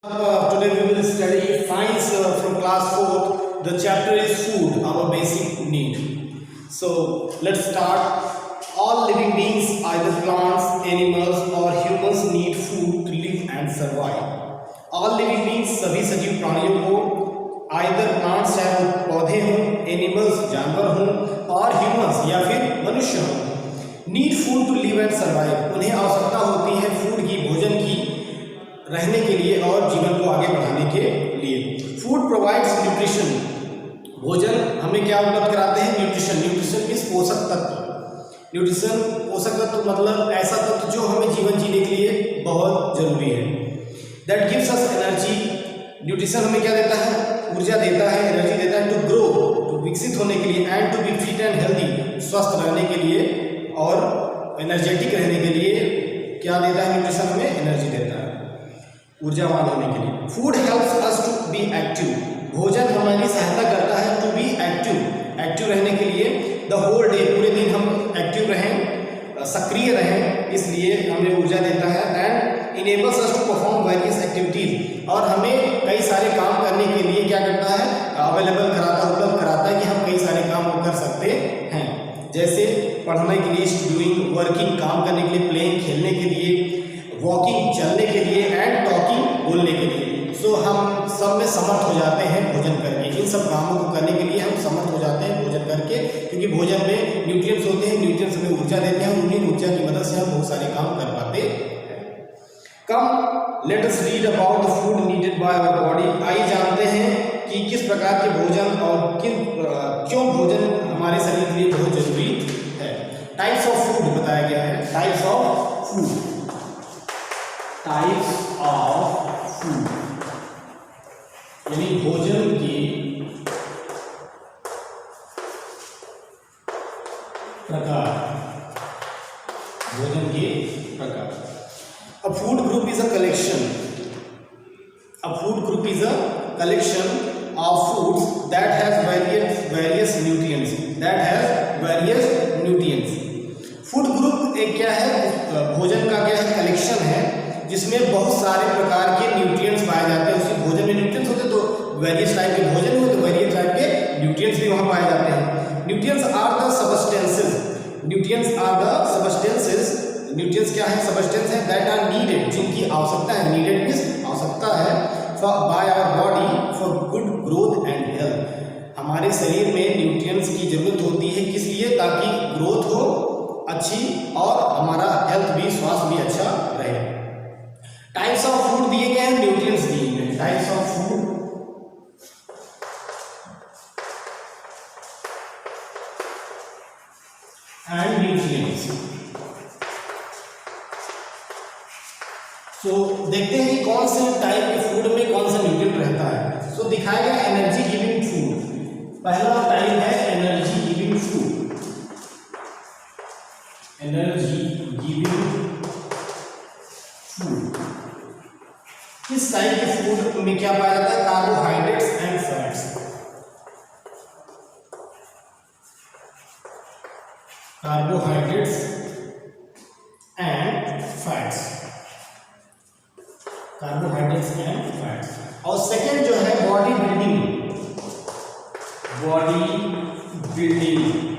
Today we will study science from class 4. The chapter is food, our basic need. So let's start. All living beings, either plants, animals or humans, need food to live and survive. All living beings, सभी सजीव प्राणियों को either plants चाहे वो पौधे हों, animals जानवर हों और humans या फिर मनुष्य हों, need food to live and survive. उन्हें आवश्यकता होती है फूड की, भोजन की, रहने के लिए और जीवन को आगे बढ़ाने के लिए। फूड प्रोवाइड्स न्यूट्रिशन, भोजन हमें क्या उपलब्ध कराते हैं? न्यूट्रिशन। न्यूट्रिशन इस पोषक तत्व। न्यूट्रिशन पोषक तत्व मतलब ऐसा तत्व जो हमें जीवन जीने के लिए बहुत जरूरी है। That gives us energy, nutrition हमें क्या देता है? ऊर्जा देता है, एनर्जी देता है टू ग्रो, टू विकसित होने के लिए, and to be fit and healthy, स्वस्थ रहने के लिए और एनर्जेटिक रहने के लिए क्या देता है? न्यूट्रिशन हमें एनर्जी देता है, ऊर्जावान होने के लिए। Food helps us to be active, भोजन हमारी सहायता करता है टू बी एक्टिव, एक्टिव रहने के लिए। द होल डे, पूरे दिन हम एक्टिव रहें, सक्रिय रहें, इसलिए हमें ऊर्जा देता है। And enables us to perform various activities, और हमें कई सारे काम करने के लिए क्या करता है? अवेलेबल कराता है, उपलब्ध कराता है कि हम कई सारे काम कर सकते हैं, जैसे पढ़ने के लिए, डूइंग, वर्किंग, काम करने के लिए, प्लेइंग, खेलने के लिए, वॉकिंग, चलने के लिए, एंड टॉकिंग, बोलने के लिए। सो हम सब में समर्थ हो जाते हैं भोजन करके। इन सब कामों को करने के लिए हम समर्थ हो जाते हैं भोजन करके, क्योंकि भोजन में न्यूट्रिएंट्स होते हैं, न्यूट्रिएंट्स हमें ऊर्जा देते हैं, उन्हीं ऊर्जा की मदद से हम बहुत सारे काम कर पाते हैं। Come let us read about the food needed by our body. आइए जानते हैं कि किस प्रकार के भोजन और क्यों भोजन हमारे शरीर के लिए बहुत जरूरी है। टाइप्स ऑफ फूड बताया गया है। Types of food, types of food यानी भोजन के प्रकार, भोजन के प्रकार। A food group is a collection. A food group is a collection of foods that has various nutrients. That has various nutrients. Food group एक क्या है? भोजन का क्या है? कलेक्शन है, जिसमें बहुत सारे प्रकार के न्यूट्रिएंट्स पाए जाते हैं। उसी भोजन में न्यूट्रिएंट्स होते हैं, तो वेरियस टाइप के भोजन हुए तो वेरियस टाइप के न्यूट्रिएंट्स भी वहाँ पाए जाते हैं। Nutrients are the substances, nutrients are the substances. Nutrients क्या है? सबस्टेंस है दैट आर नीडेड, जिनकी आवश्यकता है। नीडेड मींस आवश्यकता है for by our body for good growth and health. हमारे शरीर में न्यूट्रिएंट्स की जरूरत होती है, किस लिए? ताकि ग्रोथ हो अच्छी और हमारा हेल्थ भी, स्वास्थ्य भी अच्छा रहे। टाइप्स ऑफ फूड दिए गए हैं, न्यूट्रिएंट्स दिए गए हैं। Types of food and nutrients. So देखते हैं कि कौन से टाइप के फूड में कौन सा न्यूट्रिएंट रहता है। सो दिखाया गया एनर्जी गिविंग फूड। पहला टाइप है energy giving food. Energy giving food, किस टाइप के फूड में क्या पाया जाता है? Carbohydrates and fats. Carbohydrates and fats, carbohydrates and fats. और सेकंड जो है body building, body building.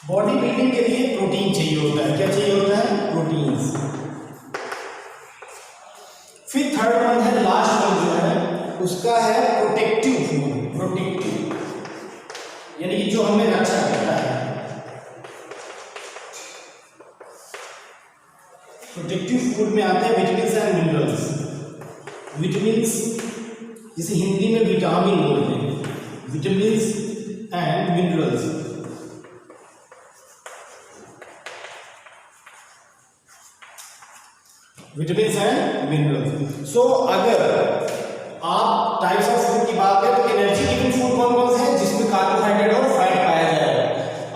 Body building के लिए प्रोटीन चाहिए होता है। क्या चाहिए होता है? प्रोटीन्स। फिर थर्ड वन है, लास्ट वन जो है उसका है प्रोटेक्टिव फूड। प्रोटेक्टिव यानी कि जो हमें रक्षा करता है। प्रोटेक्टिव फूड में आते हैं विटामिन्स एंड मिनरल्स। विटामिन्स जिसे हिंदी में विटामिन बोलते हैं, vitamins and minerals. Vitamins and minerals. So अगर आप टाइप्स ऑफ फूड की बात करें तो एनर्जी गिविंग फूड कौन कौन से हैं? जिसमें कार्बोहाइड्रेट और फैट पाया जाएगा।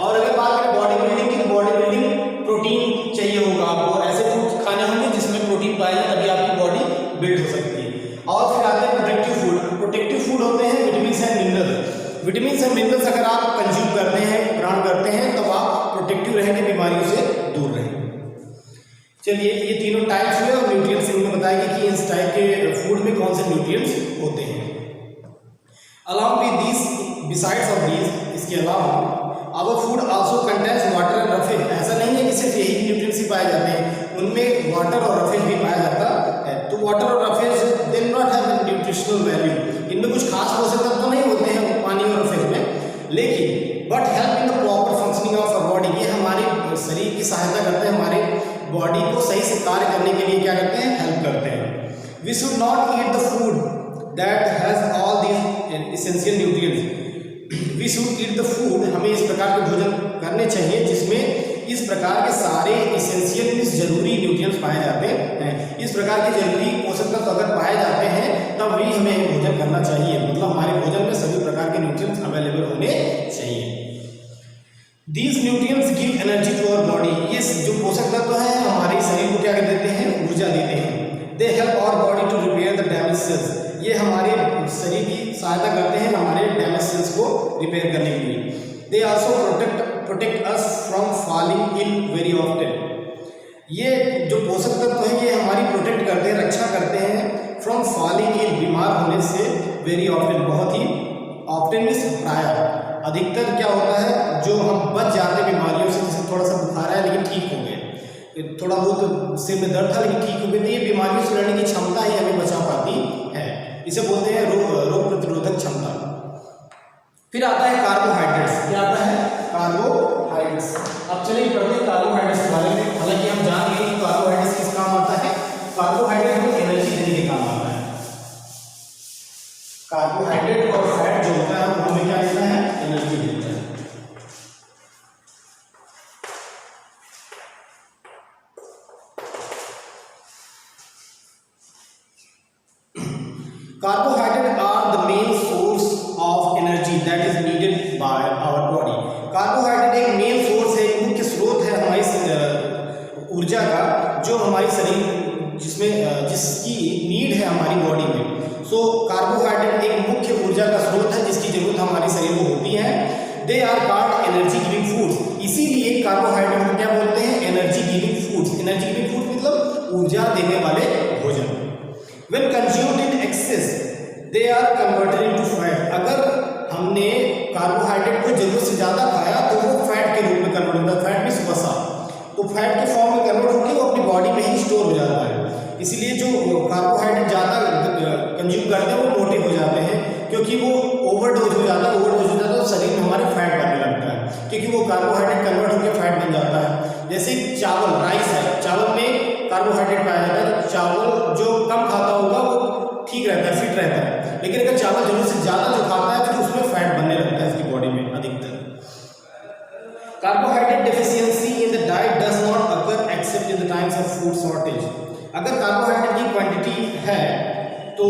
और अगर बात करें बॉडी बिल्डिंग की, तो बॉडी बिल्डिंग प्रोटीन चाहिए होगा आपको। ऐसे फूड खाने होंगे जिसमें प्रोटीन पाया जाए, तभी आपकी बॉडी बिल्ड हो सकती है। और फिर आते हैं प्रोटेक्टिव फूड। प्रोटेक्टिव फूड होते हैं vitamins and minerals. Vitamins and minerals अगर आप कंज्यूम करते हैं, ग्रहण करते हैं, तब आप प्रोटेक्टिव रहेंगे, बीमारियों से दूर रहेंगे। चलिए ये तीनों टाइप्स हुए और न्यूट्रिएंट्स इनमें बताएंगे कि इस टाइप के फूड में कौन से न्यूट्रिएंट्स होते हैं। Along with this, besides of this, इसके अलावा our food also contains water and roughage. ऐसा नहीं है कि सिर्फ यही न्यूट्रिएंट्स ही पाए जाते हैं, उनमें वाटर और रफेज भी पाया जाता है। तो वाटर और roughage they not have nutritional value, इनमें कुछ खास पोषक तत्व तो नहीं होते हैं पानी और रफेज में, लेकिन but help in the proper functioning of our body, ये हमारे शरीर की सहायता करते हैं, हमारे बॉडी को सही से कार्य करने के लिए क्या करते हैं, हेल्प करते हैं। We should not eat the food that has all these essential nutrients. We should eat the food, हमें इस प्रकार के भोजन करने चाहिए जिसमें इस प्रकार के सारे इसेंशियल मींस जरूरी न्यूट्रिएंट्स पाए जाते हैं। इस प्रकार के जरूरी पोषक तत्व अगर पाए जाते हैं तब भी हमें भोजन करना चाहिए, मतलब हमारे भोजन में सभी प्रकार के न्यूट्रिएंट्स अवेलेबल होने चाहिए। These nutrients give energy to our body, ये जो पोषक तत्व हैं हमारे शरीर को क्या कर देते हैं, ऊर्जा देते हैं। They help our body to repair the damaged cells, ये हमारे शरीर की सहायता करते हैं हमारे डैमेज सेल्स को रिपेयर करने के लिए। They also protect us from falling ill very often, ये जो पोषक तत्व हैं ये हमारी प्रोटेक्ट करते हैं, रक्षा करते हैं फ्रॉम फॉलिंग इल, बीमार होने से, वेरी ऑफ्टन, बहुत ही ऑफ्टन मीन्स प्रायः, अधिकतर क्या होता है जो हम बच जाते हैं बीमारियों से, जैसे थोड़ा सा बुखार है लेकिन ठीक हो गए, थोड़ा बहुत सिर में दर्द था लेकिन ठीक हो गए, तो ये बीमारियों से लड़ने की क्षमता ही हमें बचा पाती है, इसे बोलते हैं रोग प्रतिरोधक क्षमता। फिर आता है कार्बोहाइड्रेट्स, क्या आता है, कार्बोहाइड्रेट्स। अब चलिए पढ़ते हैं कार्बोहाइड्रेट्स के बारे में। हालांकि हम जान गए कि कार्बोहाइड्रेट्स किस काम आता है, कार्बोहाइड्रेट हमें एनर्जी देने के काम आता है। कार्बोहाइड्रेट और फैट जो होता है वो हमें क्या देता है, एनर्जी देता है। Carbohydrate are the main source of energy that is needed by our body. Carbohydrate एक मेन सोर्स है, एक मुख्य स्रोत है हमारी ऊर्जा का, जो हमारी शरीर जिसकी नीड है हमारी बॉडी में। सो कार्बोहाइड्रेट एक मुख्य ऊर्जा का स्रोत है जिसकी जरूरत हमारे शरीर को होती है। They are called energy giving foods, इसीलिए कार्बोहाइड्रेट को क्या बोलते हैं, energy giving foods. Energy giving food मतलब ऊर्जा देने वाले भोजन। When consumed in excess, they are converted into fat. अगर हमने कार्बोहाइड्रेट को जरूरत से ज़्यादा खाया तो वो फैट के रूप में कन्वर्ट होता है, फैट मीन्स वसा, तो फैट के फॉर्म में कन्वर्ट होकर वो अपनी बॉडी में ही स्टोर हो जाता है। इसीलिए जो कार्बोहाइड्रेट ज़्यादा कंज्यूम करते हैं वो मोटे हो जाते हैं, क्योंकि वो ओवरडोज हो जाता है तो शरीर में हमारे फैट बनने लगता है, क्योंकि वो कार्बोहाइड्रेट कन्वर्ट होकर फैट बन जाता है। जैसे चावल, राइस है, चावल में कार्बोहाइड्रेट पाया जाता है, तो चावल जो कम खाता होगा वो ठीक रहता है, फिट रहता है, लेकिन अगर चावल जरूरत से ज़्यादा जो खाता है फिर उसमें फैट बनने लगता है उसकी बॉडी में अधिकतर। Carbohydrate deficiency in the diet does not occur accept in the times of food shortage. अगर कार्बोहाइड्रेट की क्वांटिटी है तो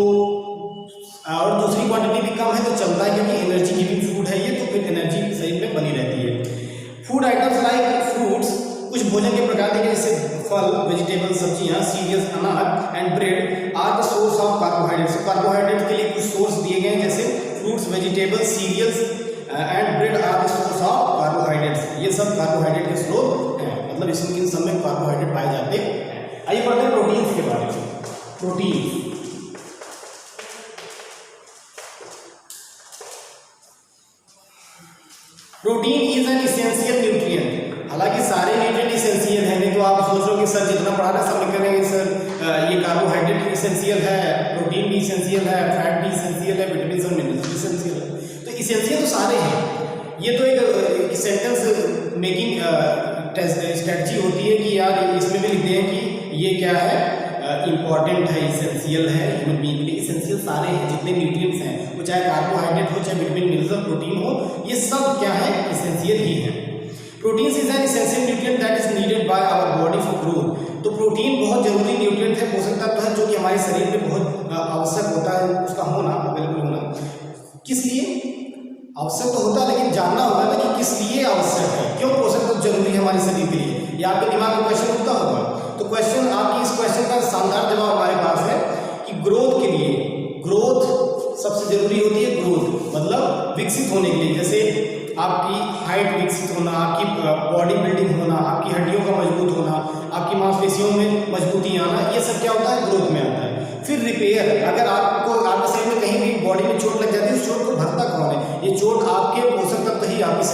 और दूसरी क्वांटिटी भी कम है तो चलता है, क्योंकि एनर्जी गिविंग फूड है ये, तो फिर एनर्जी शरीर में बनी रहती है। फूड आइटम्स लाइक फ्रूट्स, कुछ भोजन के प्रकार देखें जैसे फल, वेजिटेबल, सब्जियां, सीरियल्स, अनाज and bread are the source of carbohydrates. Carbohydrate के लिए कुछ सोर्स दिए गए हैं जैसे fruits, vegetable, cereals and bread are the source of carbohydrates. ये सब कार्बोहाइड्रेट के स्रोत हैं, मतलब इसमें इन सब में कार्बोहाइड्रेट पाए जाते हैं। आइए पढ़ते हैं प्रोटीन्स के बारे में। Protein, protein is an essential nutrient. हालांकि सारे न्यूट्रिएंट इसेंशियल हैं, नहीं तो आप सोच रहे हो कि सर जितना पढ़ा रहे सब करेंगे सर ये कार्बोहाइड्रेट इसेंशियल है, प्रोटीन भी इसेंशियल है, फैट भी इसेंशियल है, विटामिन और मिनरल्स भी इसेंशियल है। तो इसेंशियल तो सारे हैं। ये तो एक सेंटेंस मेकिंग स्ट्रेटजी होती है कि यार इसमें भी लिख दें कि ये क्या है, इंपॉर्टेंट है, इसेंशियल है, ह्यूमन बीइंग के लिए इसेंशियल सारे हैं जितने न्यूट्रिएंट्स हैं, वो चाहे कार्बोहाइड्रेट हो, चाहे विटामिन, मिनरल्स, प्रोटीन हो, ये सब क्या है, इसेंशियल ही है। Proteins is an essential nutrient that is needed by our body for growth. तो प्रोटीन बहुत जरूरी न्यूट्रिएंट है, पोषक तत्व है जो कि हमारे शरीर में बहुत आवश्यक होता है उसका होना, अवेलेबल होना। किस लिए आवश्यक तो होता है, लेकिन जानना होगा ना कि किस लिए आवश्यक है, क्यों पोषक तत्व जरूरी है हमारे शरीर के लिए। ये आपके दिमाग में क्वेश्चन उठता होगा, तो क्वेश्चन आपकी इस क्वेश्चन का शानदार जवाब हमारे पास है कि ग्रोथ के लिए, ग्रोथ सबसे जरूरी होती है। ग्रोथ मतलब विकसित होने के लिए, जैसे आपकी हाइट विकसित होना, आपकी बॉडी बिल्डिंग होना, आपकी हड्डियों का मजबूत होना, आपकी मांसपेशियों में मजबूती आना, ये सब क्या होता है, ग्रोथ में आता है। फिर रिपेयर, अगर आपको आपके शरीर में कहीं भी बॉडी में चोट लग जाती है, उस चोट को भरता कौन है, ये चोट आपके पोषक तत्व ही आपके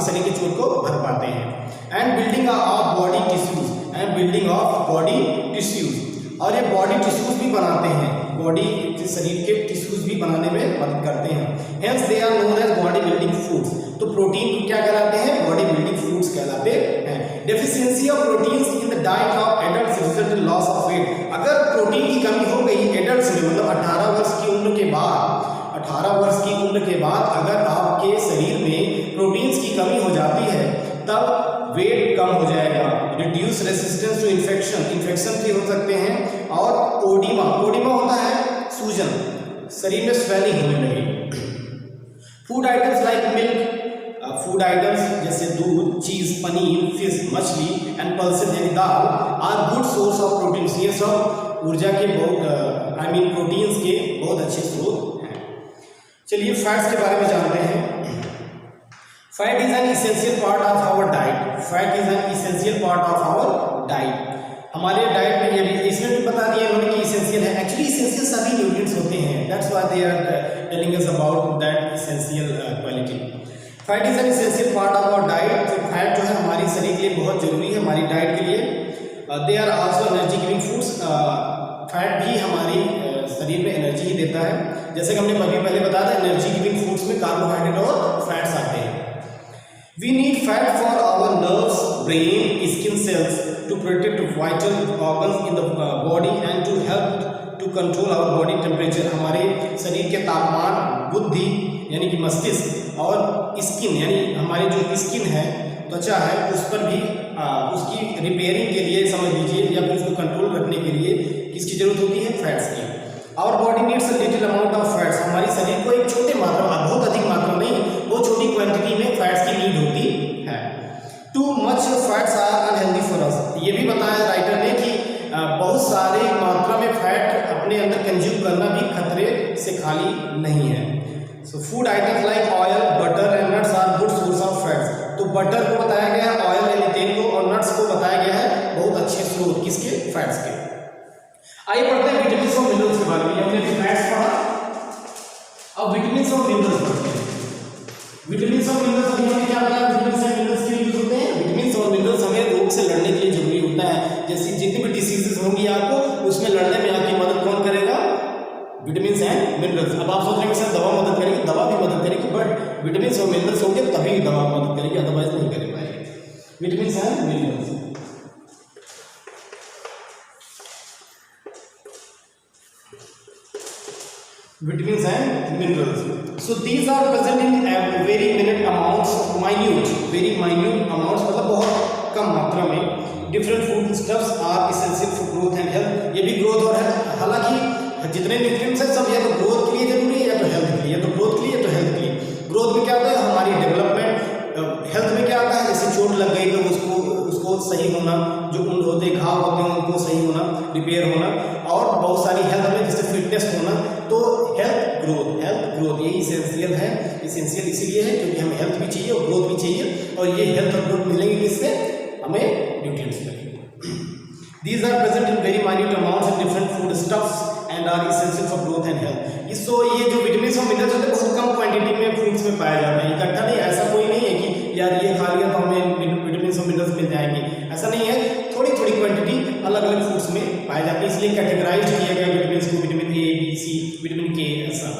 शरीर की चोट को भर पाते हैं। And building of body tissues, and building of body tissues, और ये बॉडी टिश्यूज भी बनाते हैं, बॉडी शरीर के टिश्यूज भी बनाने में मदद करते हैं। Hence they are known as body building foods. तो प्रोटीन को क्या कहलाते हैं, बॉडी बिल्डिंग फूड्स कहलाते हैं। Deficiency of proteins in the diet of adults result in loss of weight. अगर प्रोटीन की कमी हो गई एडल्ट्स में, मतलब 18 वर्ष की उम्र के बाद, 18 वर्ष की उम्र के बाद अगर आपके शरीर में प्रोटीन्स की कमी हो जाती है, तब वेट कम हो जाएगा। Reduce resistance to infection, infection भी हो सकते हैं। और ओडिमा, ओडिमा होता है सूजन, शरीर में स्वेलिंग होने लगी। Food items like milk, food items जैसे दूध, चीज, पनीर, फिश, मछली एंड पल्सेस यानी दाल are good source of proteins. ये सब ऊर्जा के बहुत प्रोटीन्स के बहुत अच्छे स्रोत हैं। चलिए फैट्स के बारे में जानते हैं। Fat is an essential part of our diet, fat is an essential part of our diet. हमारे डाइट में ये भी इसमें भी बता दिया उन्होंने कि इसेंशियल है। एक्चुअली इसेंशियल सभी न्यूट्रिएंट्स होते हैं, that's why they are telling us about that essential quality. Fat is an essential part of our diet. तो फैट जो है हमारे शरीर के लिए बहुत जरूरी है, हमारी डाइट के लिए। They are also energy giving foods. Fat भी हमारी शरीर में एनर्जी ही देता है। जैसे कि हमने अभी पहले बताया था, एनर्जी गिविंग फूड्स में कार्बोहाइड्रेट और फैट्स आते हैं। We need fat for our nerves, brain, skin cells to protect vital organs in the body and to help to control our body temperature. हमारे शरीर के तापमान, बुद्धि यानी कि मस्तिष्क और स्किन यानी हमारी जो स्किन है, त्वचा है, उस पर भी उसकी रिपेयरिंग के लिए समझ लीजिए या फिर उसको कंट्रोल रखने के लिए किसकी जरूरत होती है, फैट्स की। Our body needs a little amount of fats. हमारी शरीर को एक छोटे मात्रा, बहुत अधिक मात्रा नहीं, बहुत छोटी क्वांटिटी में फैट्स की नीड होती है। Too much fats are unhealthy for us. ये भी बताया राइटर ने कि बहुत सारी मात्रा में फैट अपने अंदर कंज्यूम करना भी खतरे से खाली नहीं है। So food items like oil, butter and nuts are good source of fats. तो बटर को बताया गया है, ऑयल यानी तेल को, और नट्स को बताया गया है बहुत अच्छे स्रोत किसके, फैट्स के। आइए पढ़ते हैं विटामिन और मिनरल्स के बारे में। हमने फैट्स पढ़ा, अब विटामिन और मिनरल्स पढ़ते हैं। विटामिन और मिनरल्स अभी हमने क्या बताया, विटामिन और मिनरल्स के लिए यूज होते हैं। विटामिन और मिनरल्स हमें रोग से लड़ने के लिए जरूरी होता है। जैसे जितनी भी डिसीजेस होंगी आपको, उसमें लड़ने में आपकी मदद कौन करेगा, विटामिन एंड मिनरल्स। अब आप सोच रहे हैं सर दवा मदद करेगी, दवा भी मदद करेगी, बट विटामिन और मिनरल्स होंगे तभी दवा मदद करेगी, अदरवाइज नहीं कर पाएगी। Vitamin and minerals, vitamins and minerals. So these are present in very minute amounts, very minute amounts, मतलब बहुत कम मात्रा में। Different food stuffs are essential for growth and health. ये भी ग्रोथ और हेल्थ, हालांकि जितने न्यूट्रिएंट्स हैं सब या तो ग्रोथ के लिए जरूरी है या तो हेल्थ के लिए, या तो ग्रोथ के लिए या तो हेल्थ के लिए। ग्रोथ में क्या होता है, हमारी डेवलपमेंट। हेल्थ में क्या आता है, जैसे चोट लग गई तो उसको सही होना, जो उन होते घाव होते हैं उनको सही होना, रिपेयर होना, और बहुत सारी हेल्थ में जैसे फिटनेस होना। तो हेल्थ ग्रोथ ये इसेंशियल है। इसेंशियल इसीलिए है क्योंकि हमें हेल्थ भी चाहिए और ग्रोथ भी चाहिए, और ये हेल्थ और ग्रोथ मिलेंगे किससे, हमें न्यूट्रिएंट्स मिलेंगे। These are present in very minute amounts in different food stuffs and are essential for growth and health. इसको ये जो विटामिन और मिनरल्स होते हैं बहुत कम क्वांटिटी में फूड्स में पाए जाते हैं, इकट्ठा नहीं। ऐसा कोई नहीं है कि यार ये खा लिया तो हमें विटामिन और मिनरल्स मिल जाएंगे, ऐसा नहीं है। थोड़ी थोड़ी क्वांटिटी अलग अलग फूड्स में पाए जाते हैं, इसलिए कैटेगराइज किया गया विटामिन को, vitamin A, B, C, vitamin K, ऐसा।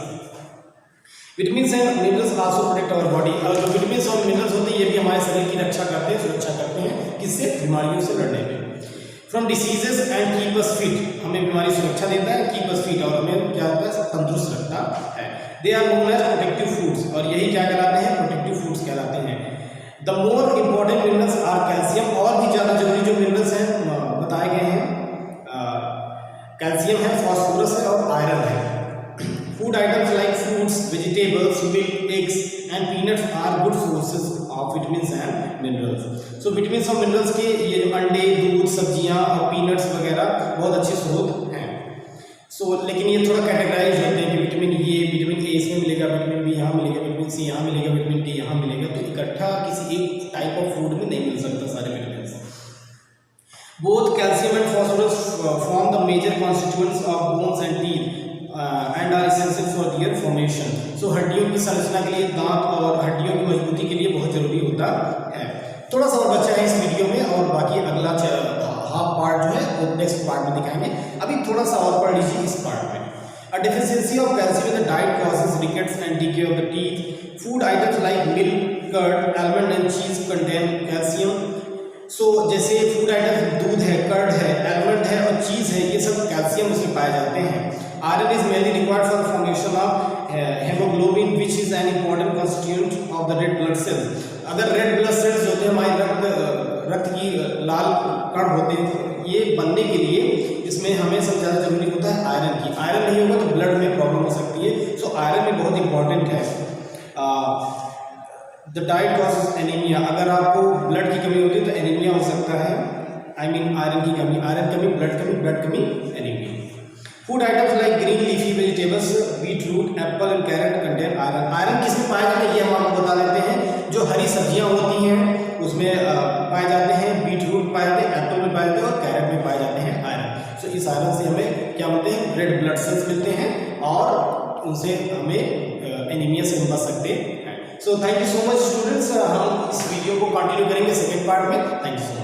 Vitamin and minerals also protect our body. और जो विटामिन और मिनरल्स होते हैं ये भी हमारे शरीर की रक्षा करते हैं, सुरक्षा करते हैं, किससे, बीमारियों से लड़ने में। From diseases and keep us fit, हमें बीमारी सुरक्षा देता है, कीप अस फिट, और हमें क्या होता है, तंदुरुस्त रखता है। They are known as protective foods, और यही क्या कहलाते हैं, प्रोटेक्टिव फूड्स कहलाते हैं। The more important minerals are calcium, और भी ज़्यादा जरूरी जो मिनरल्स हैं बताए गए हैं, कैल्शियम है, फॉस्फोरस है और आयरन है। Food items like fruits, vegetables, milk, eggs and peanuts are good sources of vitamin and minerals. So vitamin और मिनरल्स के ये अंडे, दूध, सब्जियां और पीनट्स वगैरह बहुत अच्छे स्रोत हैं। सो लेकिन ये थोड़ा कैटेगराइज होते हैं कि विटामिन ए इसमें मिलेगा, विटामिन बी यहाँ मिलेगा, विटामिन सी यहाँ मिलेगा, विटामिन डी यहाँ मिलेगा। तो इकट्ठा किसी एक टाइप ऑफ फूड में नहीं मिल सकता सारे vitamin. Both calcium and phosphorus form the major constituents of bones and teeth and are essential for their formation. So हड्डियों की संरचना के लिए दांत और हड्डियों की मजबूती के लिए बहुत जरूरी होता है। थोड़ा सा और बचा है इस वीडियो में और बाकी अगला हाफ पार्ट जो है वो नेक्स्ट पार्ट में दिखाएंगे। अभी थोड़ा सा और पढ़ लीजिए इस पार्ट में। A deficiency of calcium in the diet causes rickets and decay of the teeth. Food items like milk, curd, almond and cheese contain calcium. So जैसे फूड आइटम दूध है, कर्ड है, एलमंड है और चीज़ है, ये सब कैल्शियम उसमें पाए जाते हैं। Iron is mainly required for formation of haemoglobin which is an important constituent of the red blood cells. अगर रेड ब्लड सेल्स जो होते हैं हमारे रक्त की लाल कण होते हैं, ये बनने के लिए इसमें हमें सबसे ज़्यादा जरूरी होता है आयरन की। आयरन नहीं होगा तो ब्लड में प्रॉब्लम हो सकती है। सो आयरन भी बहुत इंपॉर्टेंट है। द डाइट कॉजेज एनीमिया, अगर आपको ब्लड की कमी होती है तो एनीमिया हो सकता है। आई मीन आयरन की कमी, आयरन कमी, ब्लड कमी, anaemia. Food items like green leafy vegetables, beetroot, apple and carrot contain iron. Iron किसमें पाए जाते हैं ये हम आपको बता देते हैं। जो हरी सब्जियां होती हैं उसमें पाए जाते हैं, बीट रूट पाए जाते हैं, एप्पल में पाए जाते हैं और कैरेट में पाए जाते हैं आयरन। सो इस आयरन से हमें क्या मिलते हैं, रेड ब्लड सेल्स मिलते हैं और उनसे हमें एनीमिया से हम बच सकते हैं। So thank you so much students. हम इस वीडियो को कंटिन्यू करेंगे सेकेंड पार्ट में। Thank you.